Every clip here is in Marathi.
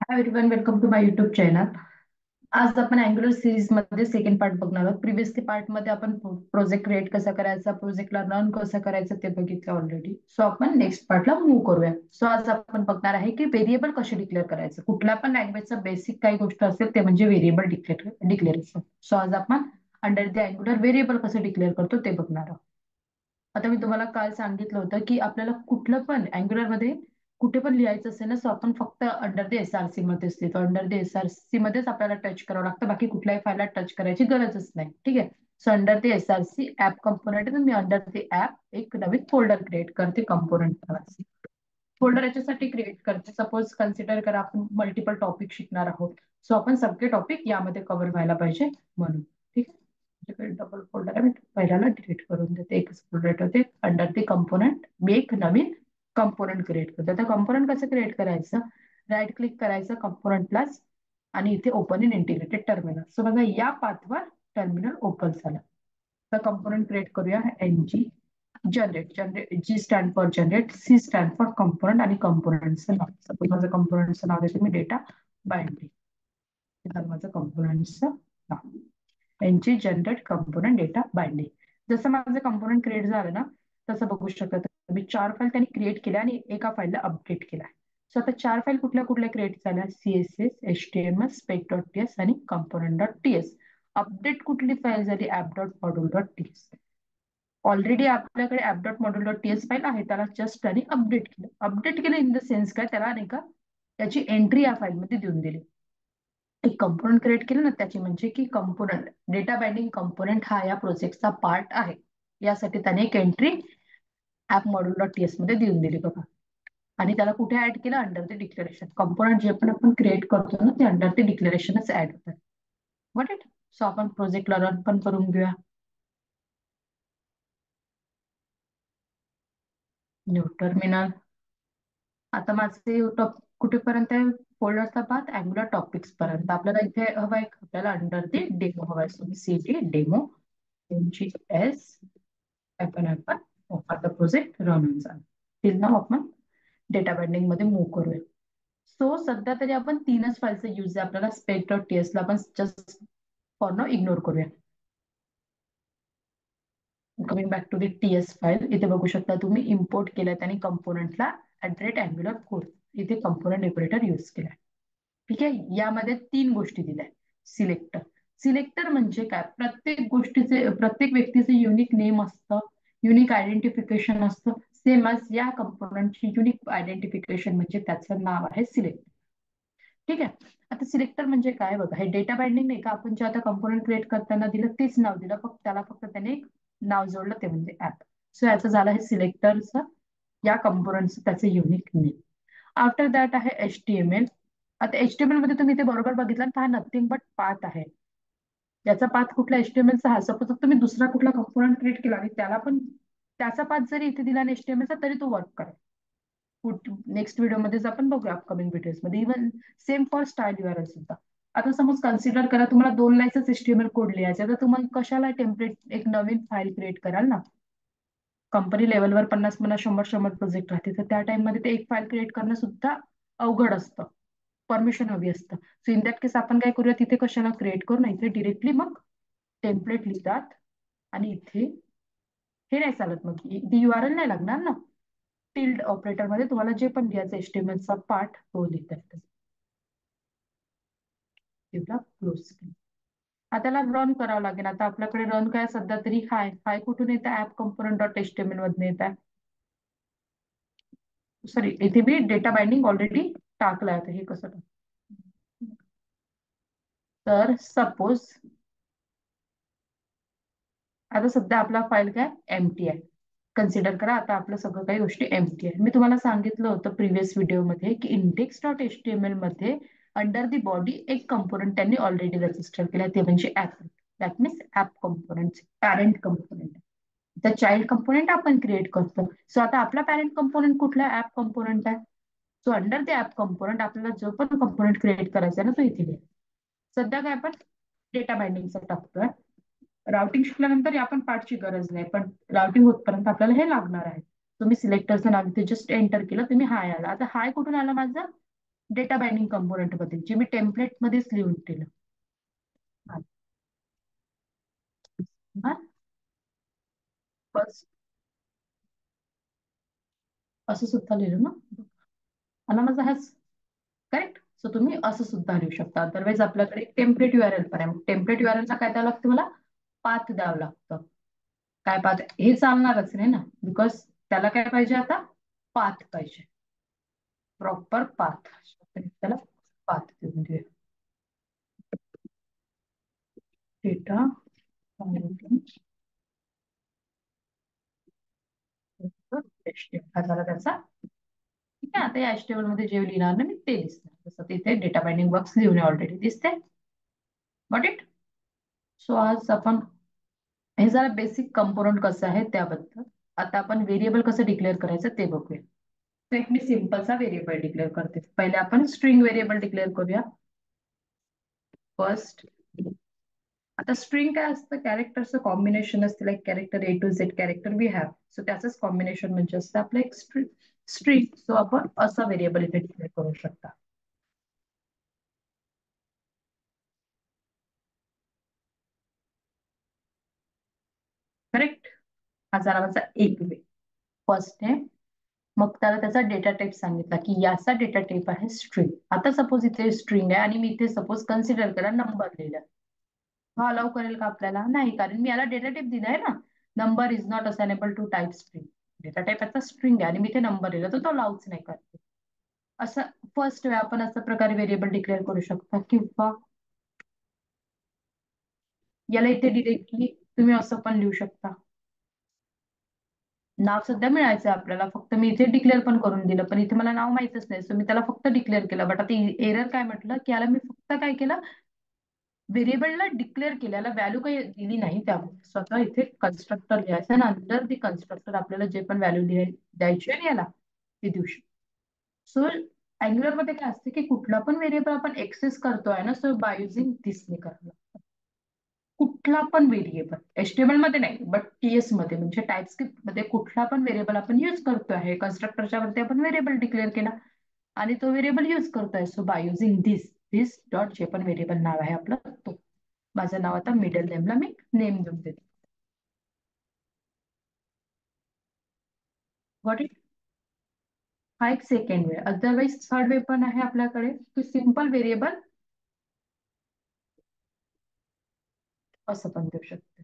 High everyone, welcome to my YouTube channel. आज आपण अँग्युलर सिरीज मध्ये सेकंड पार्ट बघणार आहोत. प्रिव्हियसली पार्ट मध्ये आपण प्रोजेक्ट क्रिएट कसा करायचा, प्रोजेक्टला रन कसं करायचं ते बघितलं ऑलरेडी. सो आपण नेक्स्ट पार्टला मूव्ह करूया. सो आज आपण बघणार आहे की व्हेरिएबल कसे डिक्लेअर करायचं. कुठल्या पण लँग्वेजचा बेसिक काही गोष्ट असेल ते म्हणजे व्हेरिएबल डिक्लेरेशन. सो आज आपण अंडर द अँग्युलर व्हेरिएबल कसं डिक्लेअर करतो ते बघणार आहोत. आता मी तुम्हाला काल सांगितलं होतं की आपल्याला कुठलं पण अँग्युलर मध्ये कुठे पण लिहायचं असेल ना, सो आपण फक्त अंडर द एसआरसी मध्येच लिहितो. अंडर द एसआरसी मध्येच आपल्याला टच करावं लागतं, बाकी कुठल्याही फायला टच करायची गरजच नाही. ठीक आहे. So under the SRC app component me under the app एक नवीन फोल्डर क्रिएट करते कंपोनेंट. फोल्डर याच्यासाठी क्रिएट करते, सपोज कन्सिडर करा आपण मल्टिपल टॉपिक शिकणार आहोत. सो आपण सगळे टॉपिक यामध्ये कव्हर व्हायला पाहिजे म्हणून. ठीक आहे. डबल फोल्डर आहे, मी पहिल्याला डिलीट करून देते. एकच फोल्डर ठेवते. अंडर द कंपोनेंट मी एक नवीन कंपोनेंट क्रिएट करते. आता कंपोनेंट कसं क्रिएट करायचं, राईट क्लिक करायचं कंपोनेंट प्लस आणि इथे open in integrated terminal. So बघा या पाथवर टर्मिनल ओपन झालं. तर कंपोनेंट क्रिएट करूया. NG generate, generate G stand for generate, C stand for component आणि कंपोनंटचं नाव. सपोज माझं कंपोनंटचं नाव देते मी डेटा बाइंडिंग. हे झालं माझं कंपोनंटचं नाव. यांची जनरेट कंपोनंट डेटा बाइंडिंग. जसं माझं कंपोनंट क्रिएट झालं ना, तसं बघू शकता तुम्ही 4 फाईल त्यांनी क्रिएट केल्या आणि एका फाईलला अपडेट केला. सो आता 4 फाईल कुठल्या कुठल्या क्रिएट झाल्या, CSS, HTML, spec.ts आणि component.ts. अपडेट कुठली फाईल झाली, app.module.ts. ऑलरेडी आपल्याकडे app.module.ts फाईल आहे, त्याला जस्ट आणि अपडेट केलं. अपडेट केलं इन द सेन्स काय, त्याला नाही का त्याची एंट्री या फाईलमध्ये देऊन दिली. एक कंपोनंट क्रिएट केलं ना त्याची, म्हणजे की कंपोनंट डेटा बाइंडिंग कंपोनंट हा या प्रोजेक्टचा पार्ट आहे, यासाठी त्याने एक एंट्री ऍप मॉड्यूल.ts मध्ये देऊन दिली बघा. आणि त्याला कुठे ऍड केलं, अंडर द डिक्लेरेशन. कंपोनंट जे पण आपण क्रिएट करतो ना, ते अंडर द डिक्लेरेशनच ऍड होतात. What it. सो आपण प्रोजेक्टला रन पण करून घेऊया. New terminal. आता माझे कुठेपर्यंत आहे, फोल्डरचा पाथ अँग्युलर टॉपिक्स पर्यंत. आपल्याला इथे हवाय, आपल्याला अंडर दी डेमो हवाय. तुम्ही सीटी डेमो NGS आपण आता प्रोजेक्ट रन होऊन जाईल. टिल नाव आपण डेटा बाइंडिंग मध्ये मूव्ह करूया. सो सध्या तरी आपण 3च फाईलचा यूज आहे आपल्याला. spec.ts ला आपण जस्ट फॉर नाव इग्नोर करूया. Coming back to the TS file, इथे बघू शकता तुम्ही इम्पोर्ट केल्यात आणि कंपोनंटला @अँग्युलर कोड इथे कंपोनंट डेकोरेटर यूज केलाय. ठीक आहे. यामध्ये 3 गोष्टी दिल्या. सिलेक्टर. सिलेक्टर म्हणजे काय, प्रत्येक गोष्टीचे प्रत्येक व्यक्तीचे युनिक नेम असतं, युनिक आयडेंटिफिकेशन असतं. सेम आज या कंपोनंटची युनिक आयडेंटिफिकेशन म्हणजे त्याचं नाव आहे सिलेक्टर. ठीक आहे. आता सिलेक्टर म्हणजे काय बघा, हे डेटा बाइंडिंग नाही का, आपण जे आता कंपोनंट क्रिएट करताना दिलं तेच नाव दिलं, फक्त त्याला फक्त त्याने एक नाव जोडलं, ते म्हणजे ऍप. सो याचं झालं हे सिलेक्टरचं, या कंपोनंटचं त्याचं युनिक नेम. आफ्टर दॅट आहे HTML. आता HTML मध्ये तुम्ही ते बरोबर बघितलं तर हा नथिंग बट पाथ आहे. याचा पाथ कुठला, HTMLचा हा. सपोज तुम्ही दुसरा कुठला कंपोनंट क्रिएट केला आणि त्याला पण त्याचा पाथ जरी इथे दिला आणि HTMLचा, तरी तो वर्क करेल. नेक्स्ट व्हिडिओमध्येच आपण बघूया, अपकमिंग व्हिडिओज मध्ये. Even same for style URL सुद्धा. आता समज कन्सिडर करा तुम्हाला 2 लाईन्सच HTML कोड लिहायचा, तर तुम्हाला कशाला टेम्पलेट एक नवीन फाईल क्रिएट कराल ना. कंपनी लेवलवर 50-50, 100-100 प्रोजेक्ट राहते, तर त्या टाइम मध्ये ते एक फाईल क्रिएट करणं सुद्धा अवघड असतं. परमिशन हवी असतं. सो इन दॅट केस आपण काय करूया, तिथे कशाला क्रिएट करू ना, इथे डिरेक्टली मग टेम्पलेट लिहितात आणि इथे हे नाही चालत, मग URL नाही लागणार ना. टिल्ड ऑपरेटर मध्ये तुम्हाला जे पण लिहायचं HTML चा पार्ट तो लिहिता येतो. क्लोज. आता त्याला रन करावं लागेल. आता आपल्याकडे रन काय सध्या तरी हाय हाय कुठून येतं, ऍप कंपोनंट.html मधून येत आहे. सॉरी, इथे मी डेटा बाइंडिंग ऑलरेडी टाकलाय. आता हे कसं तर सपोज आता सध्या आपला फाईल काय एम्प्टी आहे. कन्सिडर करा आता आपलं सगळं काही गोष्टी एम्प्टी आहे. मी तुम्हाला सांगितलं होतं प्रिव्हियस व्हिडिओमध्ये की index.html मध्ये अंडर दी बॉडी एक कंपोनंट त्यांनी ऑलरेडी रजिस्टर केला, ते म्हणजे app. That means app component parent component. तर चाइल्ड कंपोनंट आपण क्रिएट करतो. सो आता आपला पॅरेंट कंपोनंट कुठला, ऍप कंपोनंट आहे. So under the app component आपल्याला जो पण कंपोनंट क्रिएट करायचा आहे ना, तो इथे लिहा. सध्या काय आपण डेटा बाइंडिंगचा टाकतोय. राउटिंग शिकल्यानंतर या पण पार्टची गरज नाही, पण राउटिंग होतपर्यंत आपल्याला हे लागणार आहे. तुम्ही सिलेक्टरचं नाव इथे जस्ट एंटर केलं, तुम्ही हाय आला. आता हाय कुठून आला माझा, डेटा बाइंडिंग कंपोनेंट मध्ये जे मी टेम्पलेट मध्येच लिहून ठेवलं. फर्स्ट असं सुद्धा लिहिलं ना, आणि माझा हाच करेक्ट. सो तुम्ही असं सुद्धा लिहू शकता. अदरवाईज आपल्याकडे टेम्पलेट युआरएल पण आहे. टेम्पलेट युआरएलला काय द्यावं लागतं, मला पाथ द्यावं लागतं. काय पाथ हे चालणारच नाही ना, बिकॉज त्याला काय पाहिजे आता, पाथ पाहिजे, प्रॉपर पाथ. त्याला पाथ देऊन देऊया. डेटा हा झाला त्याचा. ठीक आहे, आता या HTML मध्ये जे लिहिणार ना मी ते दिसणार. जसं तिथे डेटा बाइंडिंग वर्क्स लिहून ऑलरेडी दिसते. Got it. सो आज आपण हे जरा बेसिक कंपोनंट कसं आहे त्याबद्दल. आता आपण व्हेरिएबल कसं डिक्लेअर करायचं ते बघूया. तो एक मी सिंपलचा व्हेरिएबल डिक्लेअर करते. पहिले आपण स्ट्रिंग व्हेरिएबल डिक्लेअर करूया फर्स्ट. आता स्ट्रिंग काय असतं, कॅरेक्टरचं कॉम्बिनेशन असतं. Like character A to Z character we have, so त्याचंच कॉम्बिनेशन म्हणजे असतं आपलं एक स्ट्रिंग. सो आपण असा व्हेरिएबल इथे डिक्लेअर करू शकता. करेक्ट. हा झाला माझा एक वे. फर्स्ट आहे. मग त्याला त्याचा डेटा टाईप सांगितला की याचा डेटा टाईप आहे स्ट्रिंग. आता सपोज इथे स्ट्रिंग आहे आणि मी इथे सपोज कन्सिडर करा नंबर लिहिला, हा अलाउ करेल का आपल्याला? नाही, कारण मी याला डेटा टाईप दिलाय ना. Number is not assignable to type string. Data type याचा स्ट्रिंग आहे आणि मी इथे नंबर लिहिला तर तो अलाउच नाही करते. असं फर्स्ट वे आपण अशा प्रकारे व्हेरिएबल डिक्लेअर करू शकता. किंवा याला इथे डिरेक्टली तुम्ही असं पण लिहू शकता. नाव सध्या मिळायचं आहे आपल्याला, फक्त मी इथे डिक्लेअर पण करून दिलं, पण इथे मला नाव माहितच नाही, सो मी त्याला फक्त डिक्लेअर केलं. बट आता एरर काय म्हटलं की याला मी फक्त काय केलं, व्हेरिएबलला डिक्लेअर केल्याला व्हॅल्यू काही दिली नाही. त्यामुळे स्वतः इथे कन्स्ट्रक्टर लिहायचं आणि अंडर दी कन्स्ट्रक्टर आपल्याला जे पण व्हॅल्यू द्यायची आहे याला ते देऊ शकतो. सो अँग्युलर मध्ये काय असते की कुठला पण व्हेरिएबल आपण एक्सेस करतोय ना, सो बाय युझिंग दिस ने करायला. कुठला पण व्हेरिएबल HTML मध्ये नाही बट TS मध्ये म्हणजे टाइपस्क्रिप्ट मध्ये कुठला पण व्हेरिएबल आपण युज करतो आहे. कन्स्ट्रक्टरच्या वरती आपण व्हेरिएबल डिक्लेअर केला आणि तो व्हेरिएबल युज करतोय. So by using this dot J पण व्हेरिएबल नाव आहे आपलं तो. माझं नाव आता मिडल नेमला मी नेम देऊन देते. Got it. हा एक सेकंड वे. अदरवाईज थर्ड वे पण आहे आपल्याकडे की सिम्पल व्हेरिएबल असं पण देऊ शकते.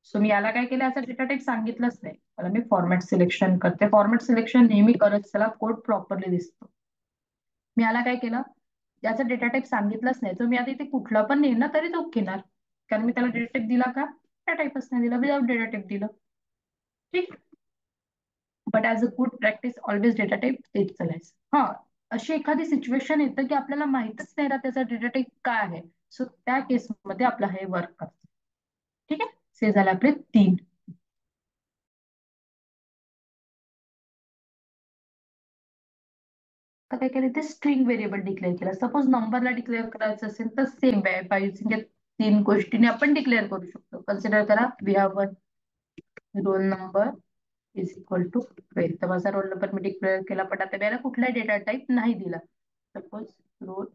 सो मी याला काय केलं, याचा डेटा टाईप सांगितलंच नाही. मला मी फॉर्मॅट सिलेक्शन करते. फॉर्मॅट सिलेक्शन नेहमी करत चला, कोड प्रॉपरली दिसतो. मी याला काय केलं, याचा डेटा टाईप सांगितलंच नाही, तर मी आता इथे कुठला पण नेईल ना तरी तो घेणार, कारण मी त्याला डेटा टाईप दिला का, डेटा टाईपच नाही दिला, विदाउट डेटा टाईप दिलं. ठीक. But as a good practice always data type देत चालायचं. हा, अशी एखादी सिच्युएशन येतं की आपल्याला माहितच नाही ना त्याचा डेटा टाईप काय आहे, सो त्या केसमध्ये आपलं हे वर्क करतं. ठीक आहे. से झाले आपले 3. आता काय केलं, ते स्ट्रिंग व्हेरिएबल डिक्लेअर केला. सपोज नंबरला डिक्लेअर करायचं असेल तर सेम बाय युझिंग या 3 गोष्टीने आपण डिक्लेअर करू शकतो. कन्सिडर करा we have one roll number is equal to 12. तर माझा रोल नंबर मी डिक्लेअर केला, पण आता याला कुठला डेटा टाईप नाही दिला. सपोज रोल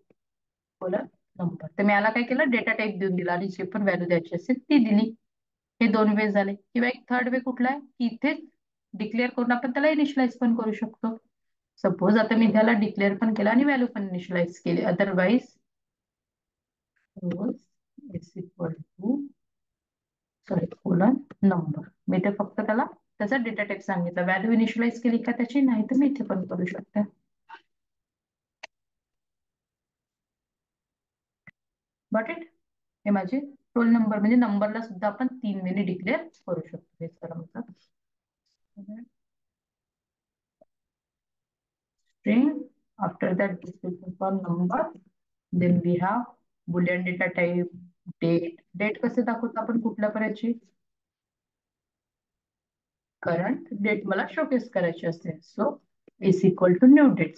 कोलन नंबर, तर मी याला काय केलं, डेटा टाईप देऊन दिला आणि जे पण व्हॅल्यू द्यायची असेल ती दिली. हे 2 वे झाले. किंवा एक थर्ड वे कुठला आहे की इथेच डिक्लेअर करून आपण त्याला इनिशियलाइज पण करू शकतो. सपोज आता मी त्याला डिक्लेअर पण केलं आणि व्हॅल्यू पण इनिशियलाइज केली. Otherwise rows is equal to sorry colon number, मी ते फक्त त्याला त्याचा डेटा टाईप सांगितलं. व्हॅल्यू इनिशियलाइज केली का त्याची, नाही तर मी इथे पण करू शकते. But it. हे माझे रोल नंबर म्हणजे नंबरला सुद्धा आपण 3 वेने डिक्लेअर करू शकतो. हे जरा म्हणतात string. After that, description for number. Then we have boolean data type date. Date कसे दाखवतो आपण कुठल्या पर्यायची, करंट डेट मला शोकेस करायची असते. So is equal to new date.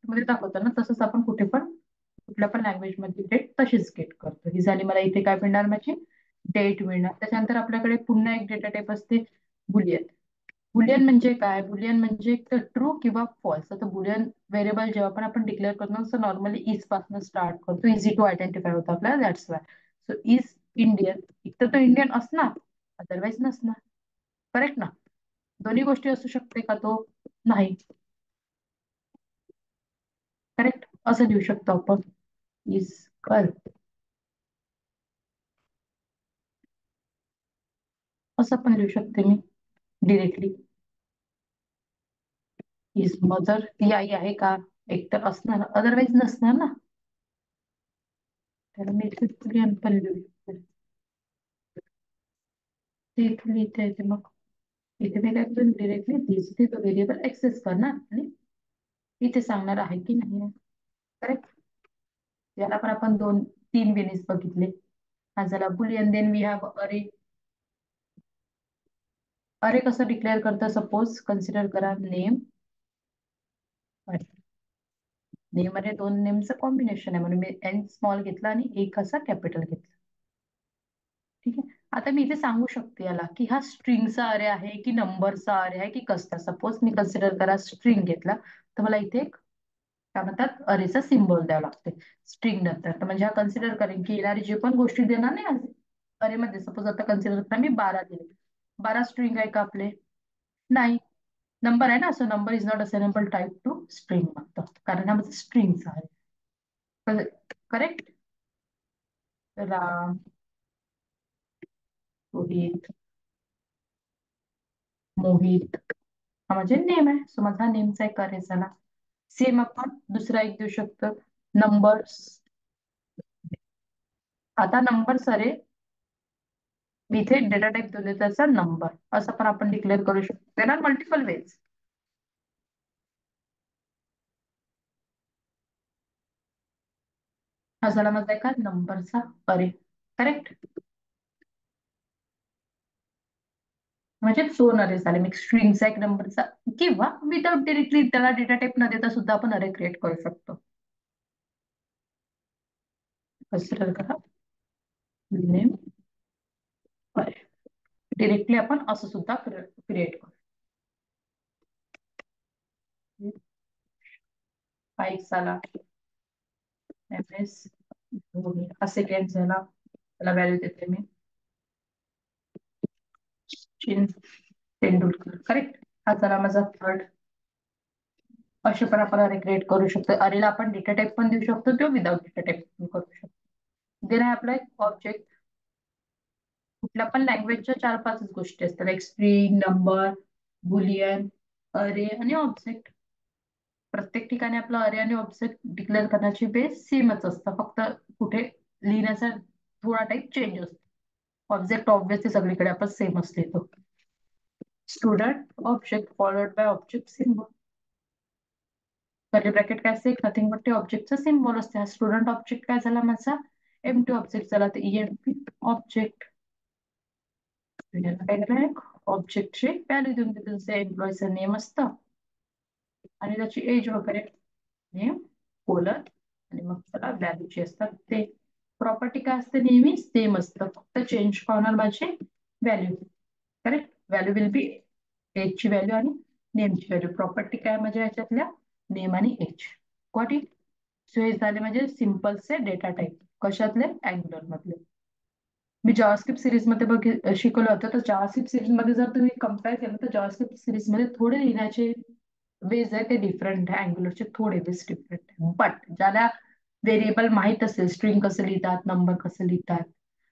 मध्ये दाखवतो ना तसंच आपण कुठे पण कुठल्या पण लँग्वेज मध्ये डेट तशीच गेट करतो. ही झाली मला इथे काय मिळणार, माझी डेट मिळणार. त्याच्यानंतर आपल्याकडे पुन्हा एक डेटा टाईप असते बुलियन. बुलियन म्हणजे काय? बुलियन म्हणजे एक तर ट्रू किंवा फॉल्स. आता बुलियन व्हेरिएबल जेव्हा पण आपण डिक्लेअर करतो तर नॉर्मली इज पासून स्टार्ट करतो. इझी टू आयडेंटिफाय होतो आपल्याला, that's why. So is Indian, एक तर तो इंडियन असणार, अदरवाईज नसणार. करेक्ट ना? दोन्ही गोष्टी असू शकते का तो? नाही. करेक्ट, असं लिहू शकतो आपण. इज गर्ल, असं पण लिहू शकते मी डिरेक्टली. इज मदर, ती आई आहे का? एक तर असणार, अदरवाईज नसणार ना. त्याला मी इथे बुलियन पण लिहू शकते. ते इथे लिहिता येते मग. इथे मी काय करेन, डिरेक्टली दिस ते व्हेरिएबल एक्सेस करणार आणि इथे सांगणार आहे की नाही. करेक्ट. याला पण आपण दोन तीन वेनीस बघितले. हा झाला बुलियन. देन वी हॅव अरे. अरे कसं डिक्लेअर करतं? सपोज कन्सिडर करा नेम. नेम मध्ये दोन नेमचं कॉम्बिनेशन आहे म्हणून मी एन स्मॉल घेतला आणि एक असा कॅपिटल घेतला. ठीक आहे. आता मी इथे सांगू शकते याला की हा स्ट्रिंगचा अरे आहे की नंबरचा अरे आहे की कसला. सपोज मी कन्सिडर करा स्ट्रिंग घेतला, तर मला इथे एक काय म्हणतात अरेचा सिम्बॉल द्यावा लागते स्ट्रिंग नंतर. तर म्हणजे हा कन्सिडर करेन की येणारी जे पण गोष्टी देणार नाही अरे मध्ये. सपोज आता कन्सिडर करा मी 12 दिले, 12 स्ट्रिंग आहे का आपले? नाही. नंबर आहे ना, so number is not assignable type two string म्हणतो, कारण हा माझा स्ट्रिंगचा आहे. करेक्ट. राम, रोहित, मोहित, हा माझे नेम आहे. सो माझा नेमचा एक अरे झाला. सेम आपण दुसरा एक देऊ शकतो, नंबर्स. आता नंबर्स अरे मी इथे डेटा टाईप दिले त्याचा नंबर, असं पण आपण डिक्लेअर करू शकतो. There are multiple ways. हा झाला माझा एका नंबरचा अरे. करेक्ट. म्हणजे दोन अरे झाले, मी स्ट्रिंगचा एक नंबरचा, किंवा विदाउट डिरेक्टली त्याला डेटा टाईप न देता सुद्धा आपण अरे क्रिएट करू शकतो. कन्सिडर करा नेम अरे. डिरेक्टली आपण असं सुद्धा क्रिएट करू. फाईव्ह झाला, एम एस धोनी हा सेकंड झाला. त्याला व्हॅल्यू देते मी सचिन तेंडुलकर. करेक्ट. हा झाला माझा थर्ड. असे पण आपण अरे क्रिएट करू शकतो. अरेला आपण डेटा टाईप पण देऊ शकतो किंवा विदाउट डेटा टाईप पण करू शकतो. देन आहे आपला एक ऑब्जेक्ट. कुठल्या पण लँग्वेजच्या चार पाच गोष्टी असतात, लाईक स्ट्रिंग, नंबर, बुलियन, अरे आणि ऑब्जेक्ट. प्रत्येक ठिकाणी आपला अरे आणि ऑब्जेक्ट डिक्लेअर करण्याची बेस सेमच असतं, फक्त कुठे लिहिण्याचा थोडा टाईप चेंज असतो. ऑब्जेक्ट ऑब्विसली सगळीकडे आपण सेमच लिहितो. Student object followed by object symbol. Curly bracket काय असते? नथिंग बट ते ऑब्जेक्टचा सिम्बॉल असते. हा स्टुडंट ऑब्जेक्ट काय झाला माझा? एम टी ऑब्जेक्ट झाला, तर ईएमपी ऑब्जेक्ट. काय करायला ऑब्जेक्टची व्हॅल्यू देऊन देते, जसं एम्प्लॉईचं नेम असतं आणि त्याची एज वगैरे, नेम कोलन आणि मग त्याला व्हॅल्यूची असतात ते. प्रॉपर्टी काय असते? नेहमी सेम असतं, फक्त चेंज होणार माझी value. Correct. Value will be एजची व्हॅल्यू आणि नेमची व्हॅल्यू. प्रॉपर्टी काय म्हणजे याच्यातल्या? नेम आणि एज. Got it? सो हे झाले म्हणजे सिम्पलचे डेटा टाईप. कशातले? अँग्युलर मधले. मी जावास्क्रिप्ट सिरीज मध्ये शिकवलं होतं. तर जावास्क्रिप्ट सिरीज मध्ये जर तुम्ही कम्पेअर केलं तर जावास्क्रिप्ट सिरीज मध्ये थोडे लिहिण्याचे वेज आहे ते डिफरंट आहे, अँग्युलरचे थोडे वेज डिफरंट आहे. बट ज्याला व्हेरिएबल माहित असेल, स्ट्रिंग कसं लिहितात, नंबर कसं लिहितात,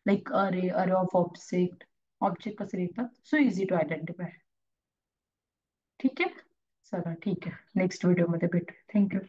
लाईक अरे, अरे ऑफ ऑब्जेक्ट, ऑब्जेक्ट कसं लिहितात, सो इझी टू आयडेंटिफाय. ठीक आहे. चला ठीक आहे, नेक्स्ट व्हिडिओमध्ये भेटू. थँक्यू.